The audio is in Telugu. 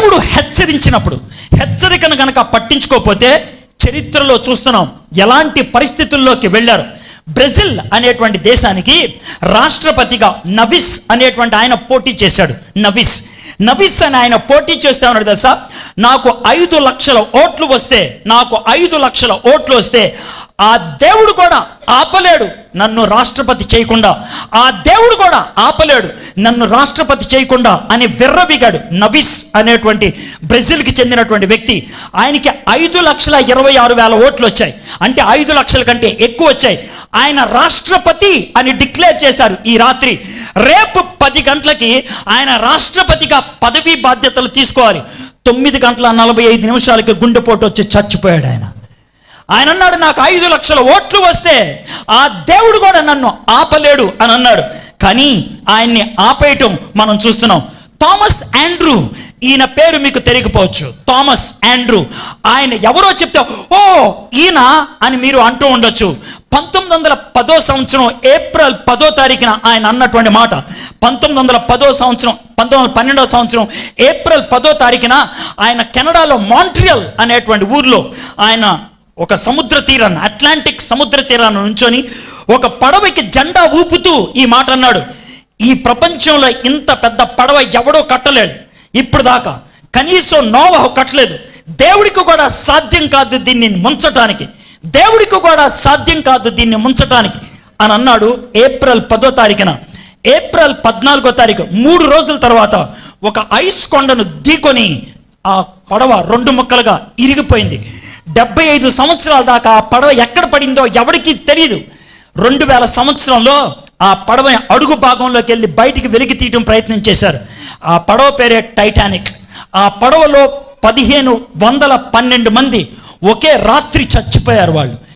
దేవుడు హెచ్చరించినప్పుడు హెచ్చరికను కనుక పట్టించుకోకపోతే చరిత్రలో చూస్తున్నాం ఎలాంటి పరిస్థితుల్లోకి వెళ్ళారు. బ్రెజిల్ అనేటువంటి దేశానికి రాష్ట్రపతిగా నవిస్ అనేటువంటి ఆయన పోటీ చేశాడు. నవిస్ అని ఆయన పోటీ చేస్తే ఉన్నాడు తెలుసా, నాకు 5 లక్షల ఓట్లు వస్తే ఆ దేవుడు కూడా ఆపలేడు నన్ను రాష్ట్రపతి చేయకుండా, ఆ దేవుడు కూడా ఆపలేడు నన్ను రాష్ట్రపతి చేయకుండా అని విర్రవిగాడు. నవిస్ అనేటువంటి బ్రెజిల్కి చెందినటువంటి వ్యక్తి. ఆయనకి 5,26,000 ఓట్లు వచ్చాయి. అంటే 5 లక్షల కంటే ఎక్కువ వచ్చాయి. ఆయన రాష్ట్రపతి అని డిక్లేర్ చేశారు ఈ రాత్రి. రేపు 10 గంటలకి ఆయన రాష్ట్రపతిగా పదవీ బాధ్యతలు తీసుకోవాలి. 9:45 గుండెపోటు వచ్చి చచ్చిపోయాడు ఆయన. ఆయన అన్నాడు, నాకు 5 లక్షల ఓట్లు వస్తే ఆ దేవుడు కూడా నన్ను ఆపలేడు అని అన్నాడు. కానీ ఆయన్ని ఆపేయటం మనం చూస్తున్నాం. థామస్ ఆండ్రూ, ఈయన పేరు మీకు తెలియకపోవచ్చు. థామస్ ఆండ్రూ ఆయన ఎవరో చెప్తే ఓ ఈయన అని మీరు అంటూ ఉండొచ్చు. 1910 సంవత్సరం ఏప్రిల్ 10వ తారీఖున ఆయన అన్నటువంటి మాట. 1912 సంవత్సరం ఏప్రిల్ 10వ తారీఖున ఆయన కెనడాలో మాంట్రియల్ అనేటువంటి ఊర్లో ఆయన ఒక సముద్ర తీరాన్ని, అట్లాంటిక్ సముద్ర తీరాన్ని నుంచొని ఒక పడవకి జెండా ఊపుతూ ఈ మాట అన్నాడు, ఈ ప్రపంచంలో ఇంత పెద్ద పడవ ఎవడో కట్టలేడు ఇప్పుడు దాకా, కనీసం నోవహు కట్టలేదు. దేవుడికి కూడా సాధ్యం కాదు దీన్ని ముంచటానికి, అని అన్నాడు. ఏప్రిల్ 10వ తారీఖున. ఏప్రిల్ 14వ తారీఖు 3 రోజుల తర్వాత ఒక ఐస్ కొండను ఢీకొని ఆ పడవ 2 ముక్కలుగా ఇరిగిపోయింది. 75 సంవత్సరాల దాకా ఆ పడవ ఎక్కడ పడిందో ఎవరికీ తెలియదు. 2000 సంవత్సరంలో ఆ పడవ అడుగు భాగంలోకి వెళ్ళి బయటికి వెలికి తీయటం ప్రయత్నం చేశారు. ఆ పడవ పేరే టైటానిక్. ఆ పడవలో 1512 మంది ఒకే రాత్రి చచ్చిపోయారు వాళ్ళు.